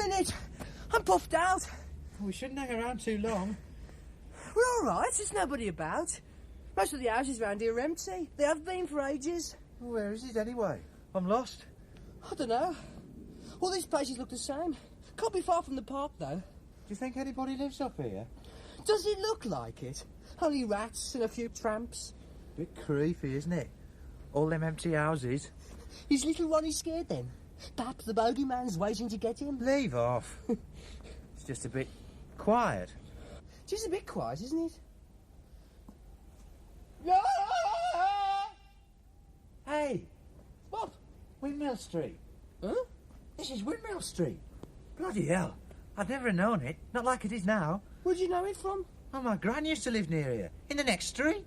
minute. I'm puffed out. We shouldn't hang around too long. We're all right. There's nobody about. Most of the houses round here are empty. They have been for ages. Well, where is it anyway? I'm lost. I don't know. All these places look the same. Can't be far from the park, though. Do you think anybody lives up here? Does it look like it? Only rats and a few tramps. Bit creepy, isn't it? All them empty houses. Is little Ronnie scared then? Perhaps the bogeyman's waiting to get him? Leave off. It's just a bit quiet. Just a bit quiet, isn't it? Hey! What? Windmill Street. Huh? This is Windmill Street. Bloody hell. I'd never have known it. Not like it is now. Where'd you know it from? Oh, my gran used to live near here. In the next street.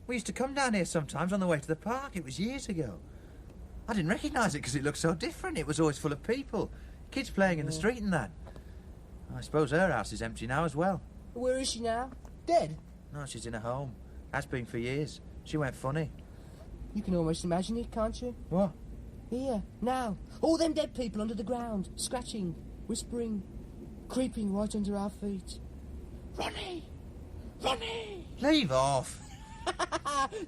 We used to come down here sometimes on the way to the park. It was years ago. I didn't recognise it because it looked so different. It was always full of people. Kids playing in the street and that. I suppose her house is empty now as well. Where is she now? Dead? No, she's in a home. Has been for years. She went funny. You can almost imagine it, can't you? What? Here, now. All them dead people under the ground, scratching, whispering, creeping right under our feet. Ronnie! Ronnie! Leave off!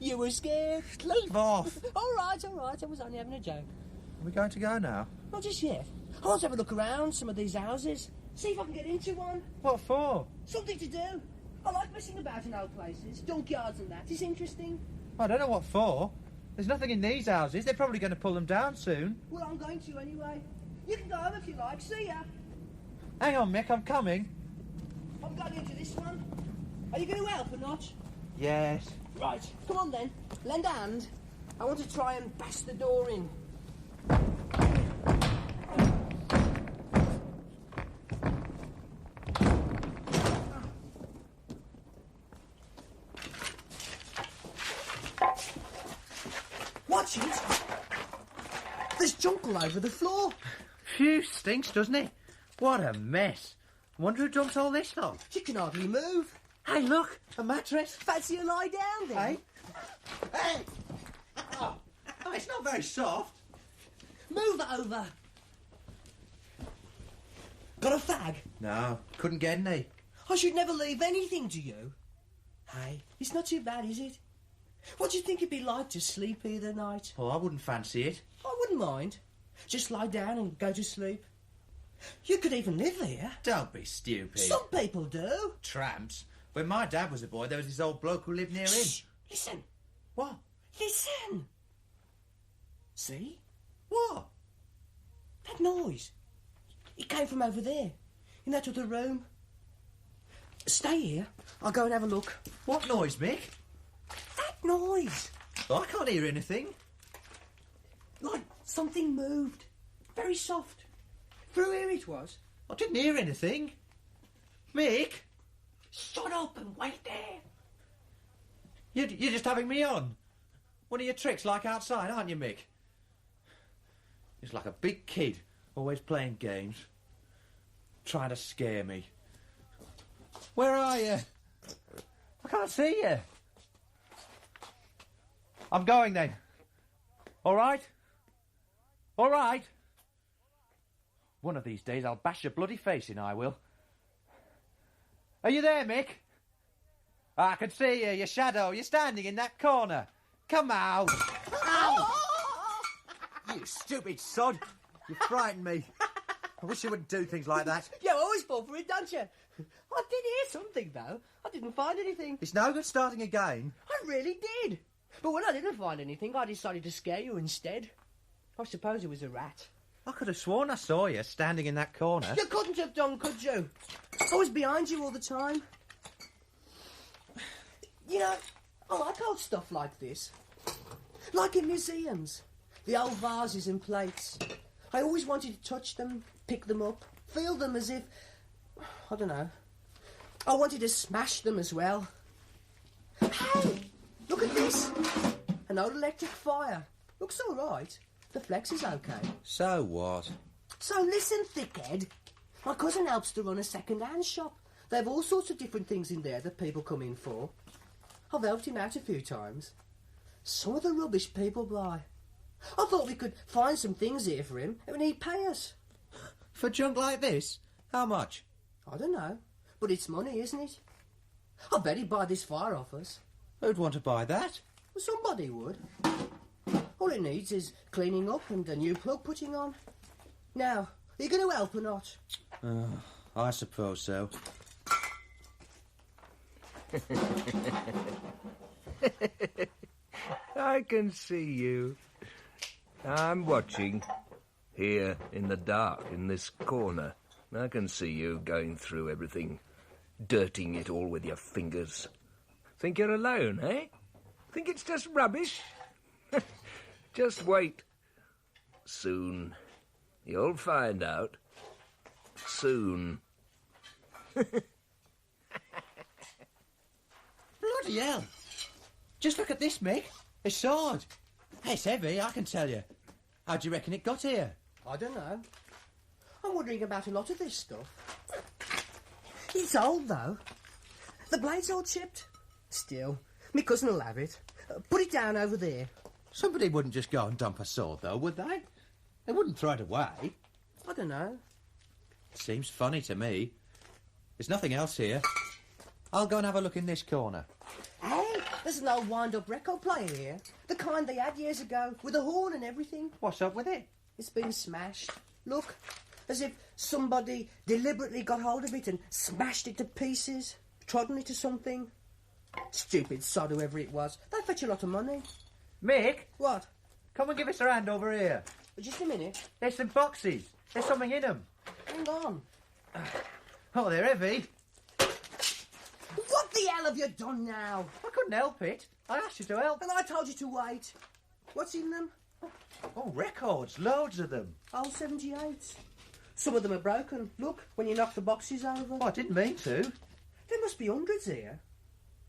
You were scared? Leave off! All right, I was only having a joke. Are we going to go now? Not just yet. I want to have a look around some of these houses. See if I can get into one. What for? Something to do. I like messing about in old places, junkyards and that. It's interesting. I don't know what for. There's nothing in these houses. They're probably going to pull them down soon. Well, I'm going to anyway. You can go home if you like. See ya. Hang on, Mick, I'm coming. I'm going into this one. Are you going to help or not? Yes. Right, come on then. Lend a hand. I want to try and bash the door in. Watch it! There's junk all over the floor. Phew, stinks, doesn't it? What a mess. Wonder who dumped all this lot. She can hardly move. Hey, look, a mattress. Fancy a lie down then? Hey? Hey! Oh, it's not very soft. Move over. Got a fag? No, couldn't get any. I should never leave anything to you. Hey, it's not too bad, is it? What do you think it'd be like to sleep here the night? Well, I wouldn't fancy it. I wouldn't mind. Just lie down and go to sleep. You could even live here. Don't be stupid. Some people do. Tramps. When my dad was a boy, there was this old bloke who lived near him. Shh! Listen. What? Listen. See? What? That noise. It came from over there, in that other room. Stay here. I'll go and have a look. What noise, Mick? That noise. I can't hear anything. Like something moved. Very soft. Through here it was. I didn't hear anything. Mick? Shut up and wait there. You're just having me on. One of your tricks like outside, aren't you, Mick? It's like a big kid, always playing games. Trying to scare me. Where are you? I can't see you. I'm going then. All right? All right? One of these days I'll bash your bloody face in, I will. Are you there, Mick? I can see you, your shadow. You're standing in that corner. Come out. Ow! You stupid sod. You frightened me. I wish you wouldn't do things like that. You always fall for it, don't you? I did hear something, though. I didn't find anything. It's no good starting again. I really did. But when I didn't find anything, I decided to scare you instead. I suppose it was a rat. I could have sworn I saw you standing in that corner. You couldn't have done, could you? I was behind you all the time. You know, I like old stuff like this. Like in museums. The old vases and plates. I always wanted to touch them, pick them up, feel them as if... I don't know. I wanted to smash them as well. Hey! Look at this! An old electric fire. Looks all right. The flex is okay. So what? So listen, thickhead. My cousin helps to run a second-hand shop. They have all sorts of different things in there that people come in for. I've helped him out a few times. Some of the rubbish people buy. I thought we could find some things here for him and he'd pay us. For junk like this? How much? I don't know, but it's money, isn't it? I bet he'd buy this fire off us. Who'd want to buy that? Well, somebody would. All it needs is cleaning up and a new plug putting on. Now, are you going to help or not? I suppose so. I can see you. I'm watching. Here, in the dark, in this corner. I can see you going through everything, dirtying it all with your fingers. Think you're alone, eh? Think it's just rubbish? Just wait. Soon. You'll find out. Soon. Bloody hell! Just look at this, Mick. A sword. It's heavy, I can tell you. How do you reckon it got here? I don't know. I'm wondering about a lot of this stuff. It's old, though. The blade's all chipped. Still, my cousin will have it. Put it down over there. Somebody wouldn't just go and dump a sword, though, would they? They wouldn't throw it away. I don't know. Seems funny to me. There's nothing else here. I'll go and have a look in this corner. Hey, there's an old wind-up record player here. The kind they had years ago, with a horn and everything. What's up with it? It's been smashed. Look, as if somebody deliberately got hold of it and smashed it to pieces, trodden it to something. Stupid sod, whoever it was. They fetch a lot of money. Mick, What? come and give us a hand over here. Just a minute. There's some boxes. There's something in them. Hang on. Oh, they're heavy. What the hell have you done now? I couldn't help it. I asked you to help. And I told you to wait. What's in them? Oh, records. Loads of them. Old 78s. Some of them are broken. Look, when you knock the boxes over. Oh, I didn't mean to. There must be hundreds here.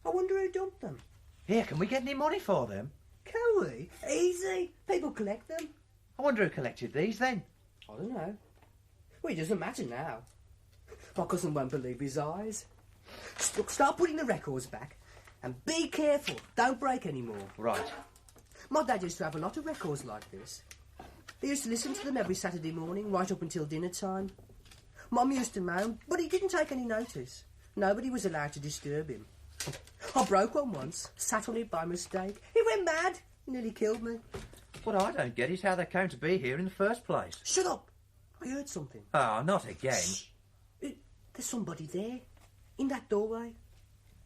I wonder who dumped them. Here, can we get any money for them? Can we? Easy. People collect them. I wonder who collected these then. I don't know. Well, it doesn't matter now. My cousin won't believe his eyes. Look, start putting the records back. And be careful. Don't break any more. Right. My dad used to have a lot of records like this. He used to listen to them every Saturday morning, right up until dinner time. Mum used to moan, but he didn't take any notice. Nobody was allowed to disturb him. I broke one once, sat on it by mistake. He went mad. He nearly killed me. What I don't get is how they came to be here in the first place. Shut up. I heard something. Oh, not again. Shh. There's somebody there, in that doorway.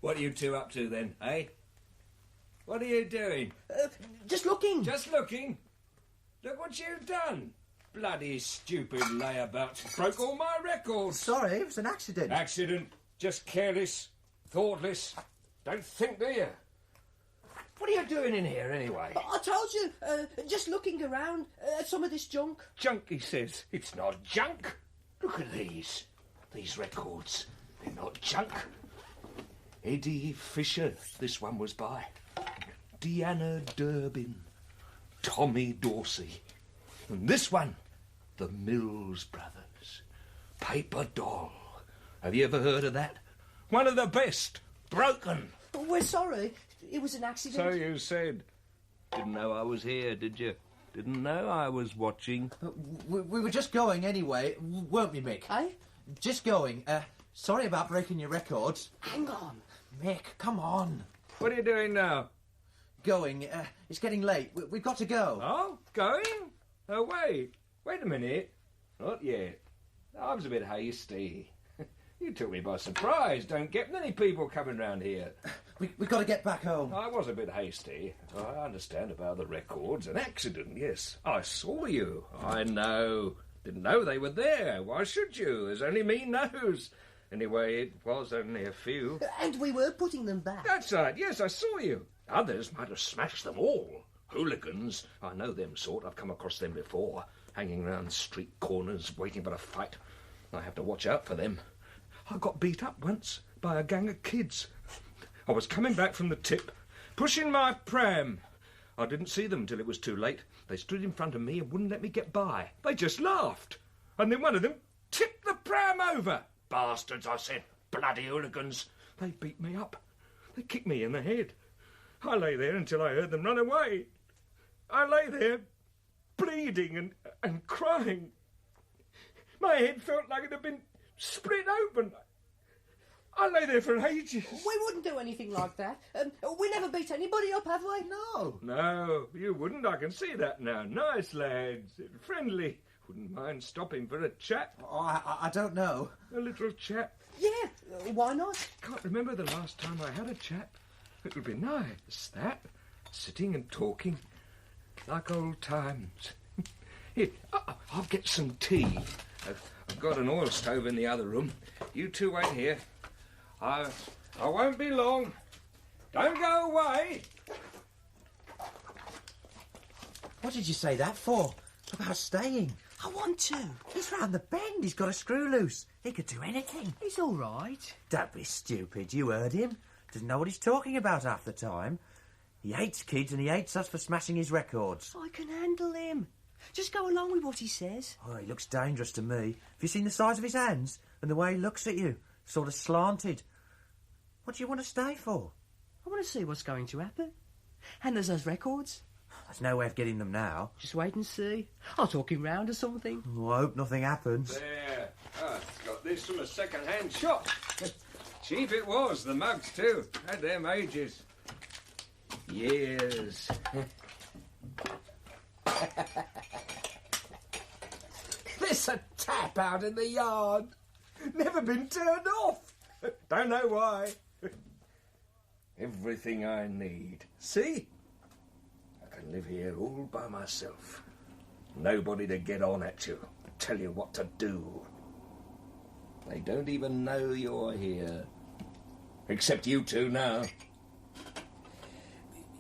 What are you two up to then, eh? What are you doing? Just looking. Just looking? Look what you've done. Bloody stupid layabout. Broke all my records. Sorry, it was an accident. Accident. Just careless. Thoughtless. Don't think, do you? What are you doing in here, anyway? I told you, just looking around at some of this junk. Junk, he says. It's not junk. Look at these. These records. They're not junk. Eddie Fisher, this one was by. Deanna Durbin. Tommy Dorsey. And this one, the Mills Brothers. Paper Doll. Have you ever heard of that? One of the best. Broken. We're sorry. It was an accident. So you said. Didn't know I was here, did you? Didn't know I was watching. We were just going anyway, weren't we, Mick? Eh? Just going. Sorry about breaking your records. Hang on. Mick, come on. What are you doing now? Going. It's getting late. We've got to go. Oh, going? Oh, wait a minute. Not yet. I was a bit hasty. You took me by surprise. Don't get many people coming round here. We've got to get back home. I was a bit hasty. I understand about the records. An accident, yes. I saw you. I know. Didn't know they were there. Why should you? There's only me knows. Anyway, it was only a few. And we were putting them back. That's right. Yes, I saw you. Others might have smashed them all. Hooligans. I know them sort. I've come across them before. Hanging round street corners, waiting for a fight. I have to watch out for them. I got beat up once by a gang of kids. I was coming back from the tip, pushing my pram. I didn't see them till it was too late. They stood in front of me and wouldn't let me get by. They just laughed. And then one of them tipped the pram over. Bastards, I said. Bloody hooligans. They beat me up. They kicked me in the head. I lay there until I heard them run away. I lay there, bleeding and crying. My head felt like it had been split open. I lay there for ages. We wouldn't do anything like that. We never beat anybody up, have we? No. No, you wouldn't. I can see that now. Nice lads. Friendly. Wouldn't mind stopping for a chat. Oh, I don't know. A little chat. Yeah, why not? Can't remember the last time I had a chat. It would be nice, that. Sitting and talking. Like old times. Here, I'll get some tea. I've got an oil stove in the other room. You two wait here. I won't be long. Don't go away. What did you say that for? About staying? I want to. He's round the bend. He's got a screw loose. He could do anything. He's all right. Don't be stupid. You heard him. Doesn't know what he's talking about half the time. He hates kids and he hates us for smashing his records. I can handle him. Just go along with what he says. Oh, he looks dangerous to me. Have you seen the size of his hands and the way he looks at you? Sort of slanted. What do you want to stay for? I want to see what's going to happen. And there's those records. There's no way of getting them now. Just wait and see. I'll talk him round or something. Oh, I hope nothing happens. There. I've got this from a second-hand shop. Cheap it was, the mugs too. Had them ages. Years. There's a tap out in the yard. Never been turned off. Don't know why. Everything I need. See? I can live here all by myself. Nobody to get on at you, tell you what to do. They don't even know you're here. Except you two now.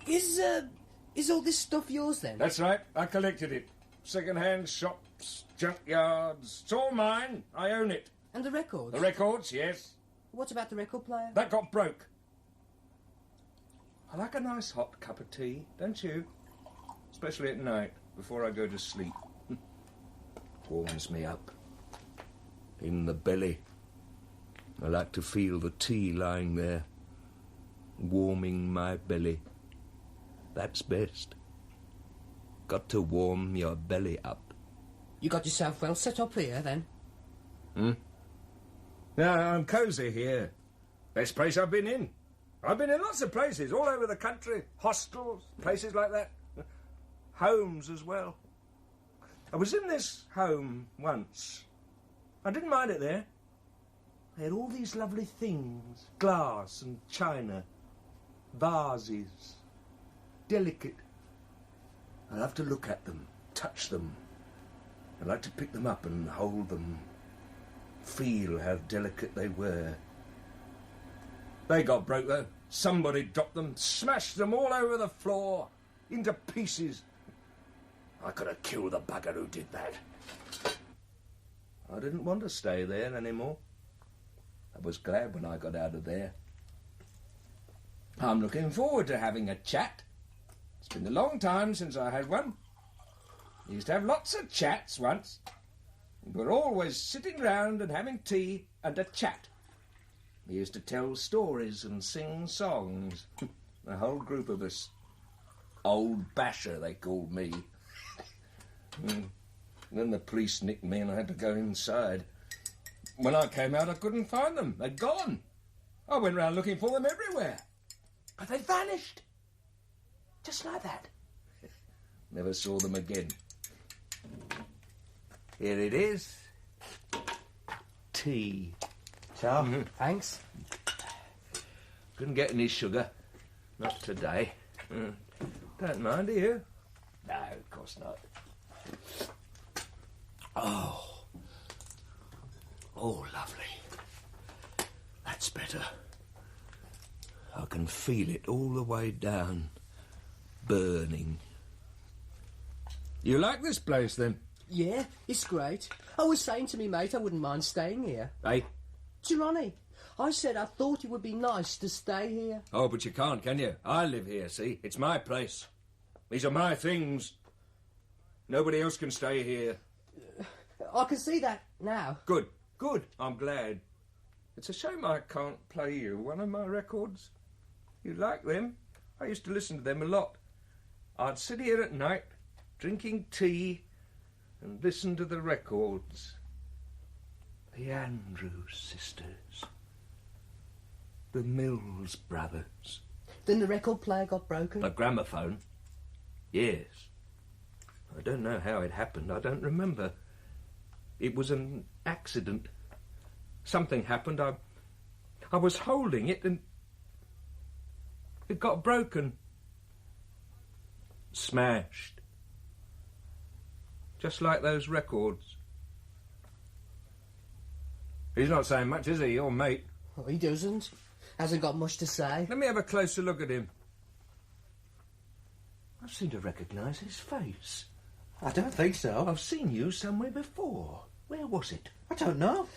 Is all this stuff yours then? That's right, I collected it. Second-hand shops, junkyards. It's all mine. I own it. And the records? The records, yes. What about the record player? That got broke. I like a nice hot cup of tea, don't you? Especially at night, before I go to sleep. Warms me up. In the belly. I like to feel the tea lying there, warming my belly. That's best. Got to warm your belly up. You got yourself well set up here, then? No, I'm cosy here. Best place I've been in. I've been in lots of places, all over the country. Hostels, places like that. Homes as well. I was in this home once. I didn't mind it there. They had all these lovely things. Glass and china. Vases. Delicate. I love to look at them, touch them. I like to pick them up and hold them. Feel how delicate they were. They got broke, though. Somebody dropped them, smashed them all over the floor, into pieces. I could have killed the bugger who did that. I didn't want to stay there anymore. I was glad when I got out of there. I'm looking forward to having a chat. It's been a long time since I had one. I used to have lots of chats once. We were always sitting round and having tea and a chat. We used to tell stories and sing songs. A whole group of us. Old Basher, they called me. Then the police nicked me and I had to go inside. When I came out, I couldn't find them. They'd gone. I went round looking for them everywhere. But they'd vanished. Just like that. Never saw them again. Here it is. Tea. Ciao. Thanks. Couldn't get any sugar. Not today. Don't mind, do you? No, of course not. Oh, lovely. That's better. I can feel it all the way down. Burning. You like this place, then? Yeah, it's great. I was saying to me mate I wouldn't mind staying here. Hey? To Ronnie, I said I thought it would be nice to stay here. Oh, but you can't, can you? I live here, see? It's my place. These are my things. Nobody else can stay here. I can see that now. Good, good. I'm glad. It's a shame I can't play you one of my records. You like them? I used to listen to them a lot. I'd sit here at night, drinking tea, and listen to the records. The Andrews sisters. The Mills brothers. Then the record player got broken? The gramophone? Yes. I don't know how it happened. I don't remember. It was an accident. Something happened. I was holding it and it got broken. Smashed. Just like those records. He's not saying much, is he, your mate? Oh, he doesn't. Hasn't got much to say. Let me have a closer look at him. I seem to recognise his face. I don't think so. I've seen you somewhere before. Where was it? I don't know.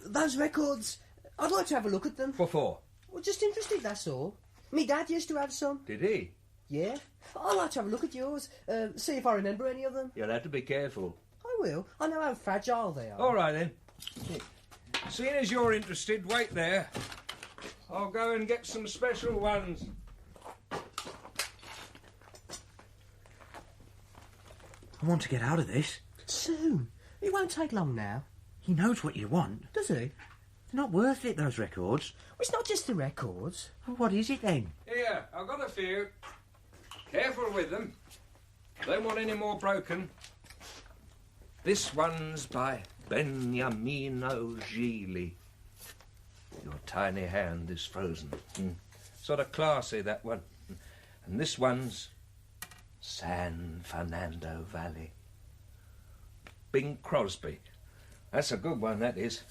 Those records, I'd like to have a look at them. What for? Well, just interested, that's all. Me dad used to have some. Did he? Yeah. I'd like to have a look at yours, see if I remember any of them. You'll have to be careful. I will. I know how fragile they are. All right, then. Seeing as you're interested, wait there. I'll go and get some special ones. I want to get out of this. Soon. It won't take long now. He knows what you want. Does he? They're not worth it, those records. Well, it's not just the records. Well, what is it then? Here, I've got a few. Careful with them. Don't want any more broken. This one's by Beniamino Gigli. Your tiny hand is frozen. Sort of classy, that one. And this one's San Fernando Valley. Bing Crosby. That's a good one, that is.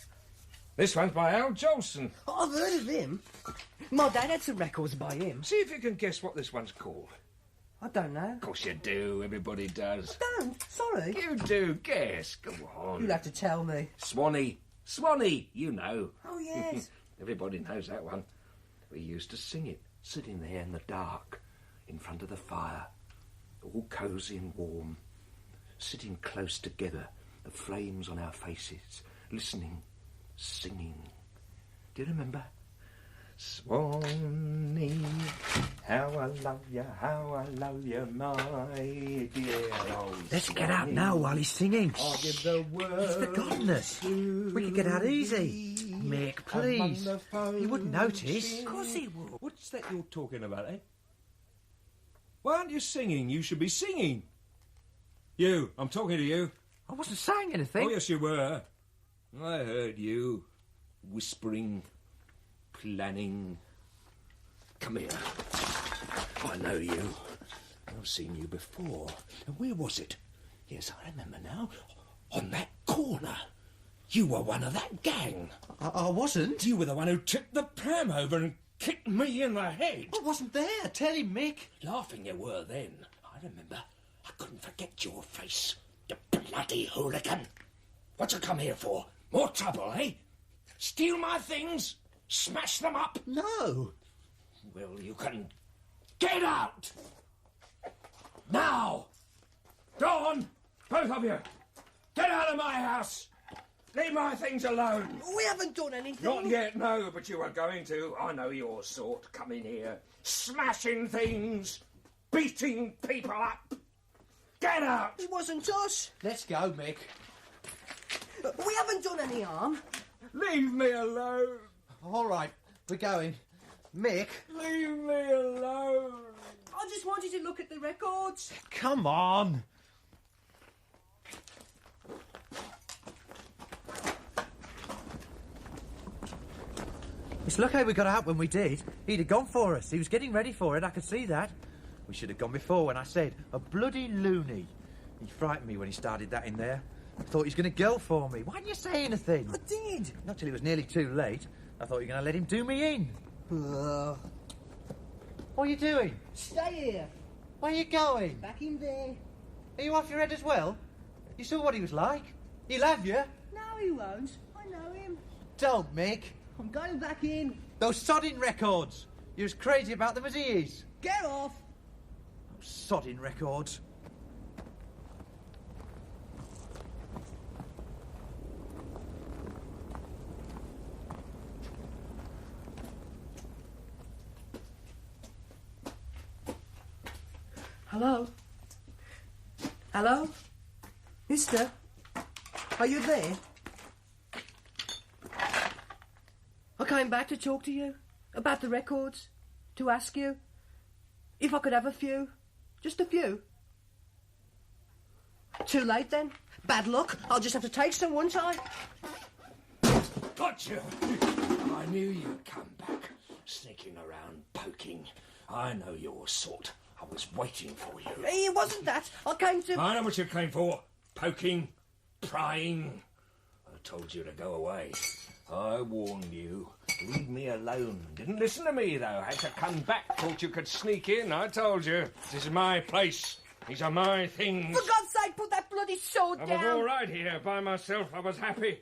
This one's by Al Jolson. Oh, I've heard of him. My dad had some records by him. See if you can guess what this one's called. I don't know. Of course you do, everybody does. I don't. Sorry. You do, guess. Go on. You'll have to tell me. Swanee. Swanee, you know. Oh, yes. Everybody knows that one. We used to sing it, sitting there in the dark, in front of the fire, all cosy and warm, sitting close together, the flames on our faces, listening, singing. Do you remember? Swanee, how I love you, my dear old Let's get out now while he's singing. I'll give the word. He's forgotten us. We could get out easy. Mick, please. He wouldn't notice. Of course he would. What's that you're talking about, eh? Why aren't you singing? You should be singing. You, I'm talking to you. I wasn't saying anything. Oh, yes, you were. I heard you whispering, planning. Come here. I know you. I've seen you before. And where was it? Yes, I remember now. On that corner. You were one of that gang. I wasn't. You were the one who tipped the pram over and kicked me in the head. I wasn't there. Tell him, Mick. Laughing you were then. I remember. I couldn't forget your face. You bloody hooligan. What you come here for? More trouble, eh? Steal my things? Smash them up? No. Well, you can get out! Now! Go on, both of you! Get out of my house! Leave my things alone! We haven't done anything. Not yet, no, but you are going to. I know your sort. Come in here. Smashing things! Beating people up! Get out! It wasn't us. Let's go, Mick. We haven't done any harm. Leave me alone! All right, we're going. Mick. Leave me alone! I just wanted to look at the records. Come on. It's lucky we got out when we did. He'd have gone for us. He was getting ready for it, I could see that. We should have gone before when I said, a bloody loony. He frightened me when he started that in there. I thought he was going to go for me. Why didn't you say anything? I did. Not till it was nearly too late. I thought you were going to let him do me in. What are you doing? Stay here. Where are you going? Back in there. Are you off your head as well? You saw what he was like. He'll have you. No, he won't. I know him. Don't, Mick. I'm going back in. Those sodding records. You're as crazy about them as he is. Get off. Those sodding records. Hello? Hello? Mister? Are you there? I came back to talk to you about the records, to ask you if I could have a few, just a few. Too late then. Bad luck. I'll just have to take some one time. Got you. I knew you'd come back, sneaking around, poking. I know your sort. I was waiting for you. It wasn't that. I came to... I know what you came for. Poking, prying. I told you to go away. I warned you. Leave me alone. Didn't listen to me, though. Had to come back. Thought you could sneak in. I told you. This is my place. These are my things. For God's sake, put that bloody sword down. I was all right here by myself. I was happy.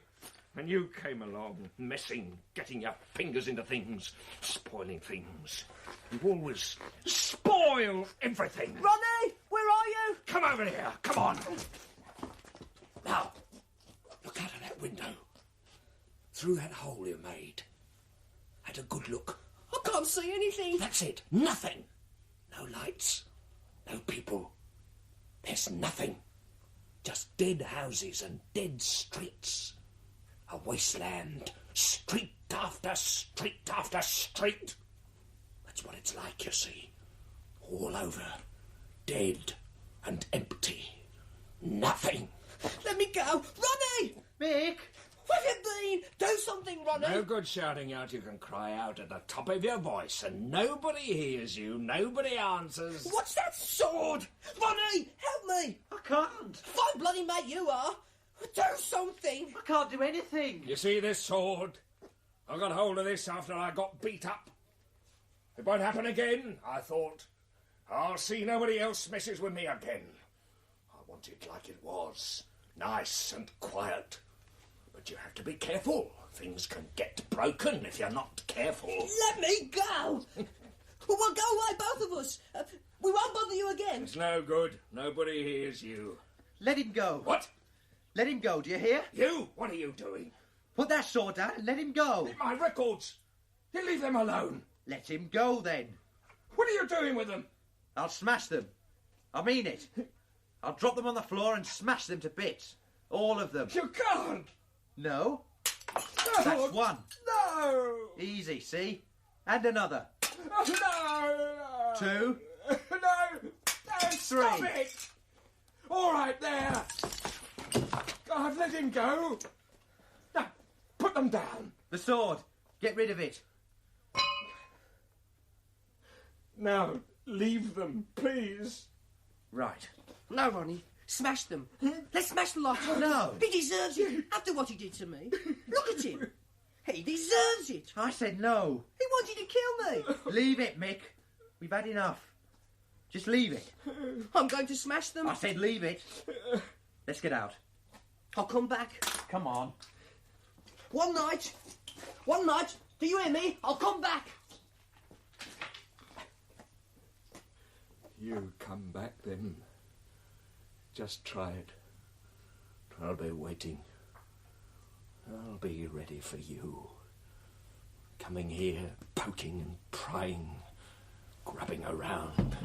And you came along, messing, getting your fingers into things, spoiling things. You always spoil everything. Ronnie, where are you? Come over here. Come on. Now, look out of that window. Through that hole you made. Had a good look. I can't see anything. That's it. Nothing. No lights. No people. There's nothing. Just dead houses and dead streets. A wasteland. Street after street after street. That's what it's like, you see. All over. Dead and empty. Nothing. Let me go. Ronnie! Mick! Where have you been? Do something, Ronnie. No good shouting out. You can cry out at the top of your voice and nobody hears you. Nobody answers. What's that sword? Ronnie, help me. I can't. Fine bloody mate you are. Do something. I can't do anything. You see this sword? I got hold of this after I got beat up. It won't happen again, I thought. I'll see nobody else messes with me again. I want it like it was. Nice and quiet. But you have to be careful. Things can get broken if you're not careful. Let me go. We'll go away, both of us. We won't bother you again. It's no good. Nobody hears you. Let him go. What? Let him go, do you hear? You? What are you doing? Put that sword down and let him go. My records. You leave them alone. Let him go, then. What are you doing with them? I'll smash them. I mean it. I'll drop them on the floor and smash them to bits. All of them. You can't. No. No. That's one. No. Easy, see? And another. No. Two. No. Stop Three. it. All right, there. I've let him go. Now, put them down. The sword. Get rid of it. Now, leave them, please. Right. No, Ronnie. Smash them. Let's smash the lot. No. He deserves it after what he did to me. Look at him. He deserves it. I said no. He wanted to kill me. Leave it, Mick. We've had enough. Just leave it. I'm going to smash them. I said leave it. Let's get out. I'll come back. Come on. One night. One night. Do you hear me? I'll come back. You come back then. Just try it. I'll be waiting. I'll be ready for you. Coming here, poking and prying, grabbing around.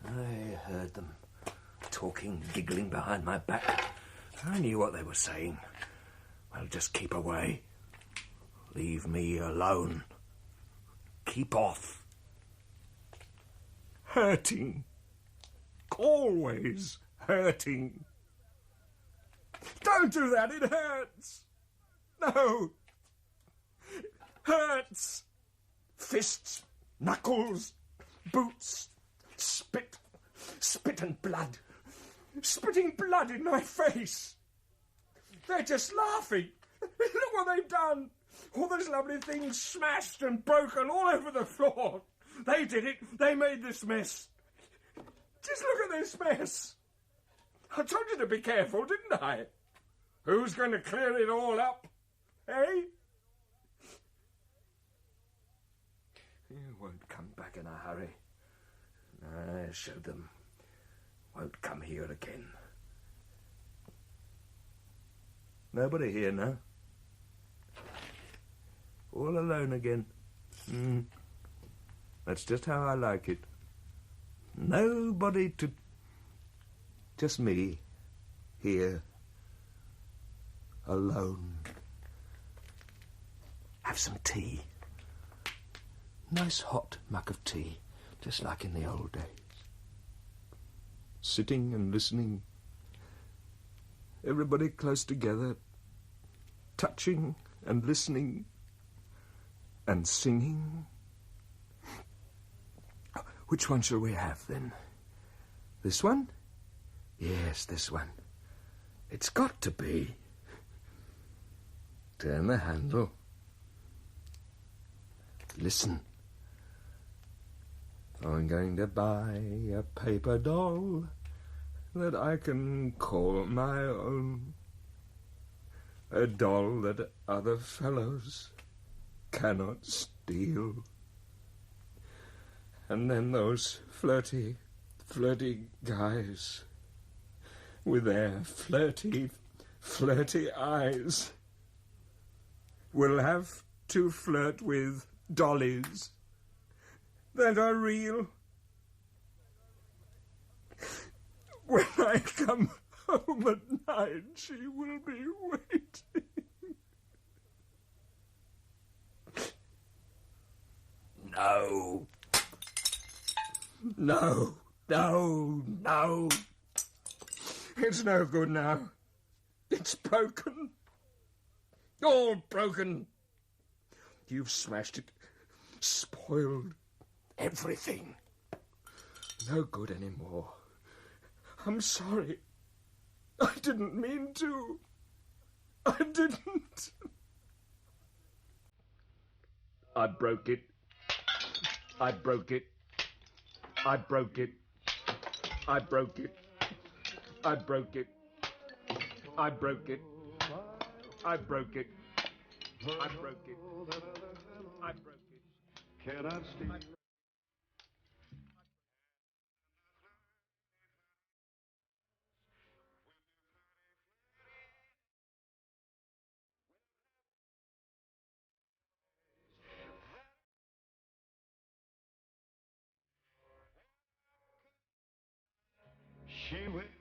I heard them talking, giggling behind my back. I knew what they were saying. Well, just keep away. Leave me alone. Keep off. Hurting. Always hurting. Don't do that, it hurts. No. Hurts. Fists, knuckles, boots, spit and blood. Spitting blood in my face. They're just laughing. Look what they've done. All those lovely things smashed and broken all over the floor. They did it. They made this mess. Just look at this mess. I told you to be careful, didn't I? Who's going to clear it all up? Eh? You won't come back in a hurry. I showed them. Won't come here again. Nobody here now. All alone again. That's just how I like it. Nobody to... Just me. Here. Alone. have some tea. Nice hot mug of tea, just like in the old days. Sitting and listening. Everybody close together, touching and listening and singing. Which one shall we have, then? This one? Yes, this one. It's got to be. Turn the handle. Listen. I'm going to buy a paper doll that I can call my own. A doll that other fellows cannot steal. And then those flirty guys with their flirty eyes will have to flirt with dollies that are real. When I come home at night, she will be waiting. No. No. It's no good now. It's broken. All broken. You've smashed it. Spoiled everything. No good anymore. I'm sorry. I didn't mean to. I didn't. I broke it. I broke it. I broke it. I broke it. I broke it. I broke it. I broke it. I broke it. I broke it. Cannot sleep. She will.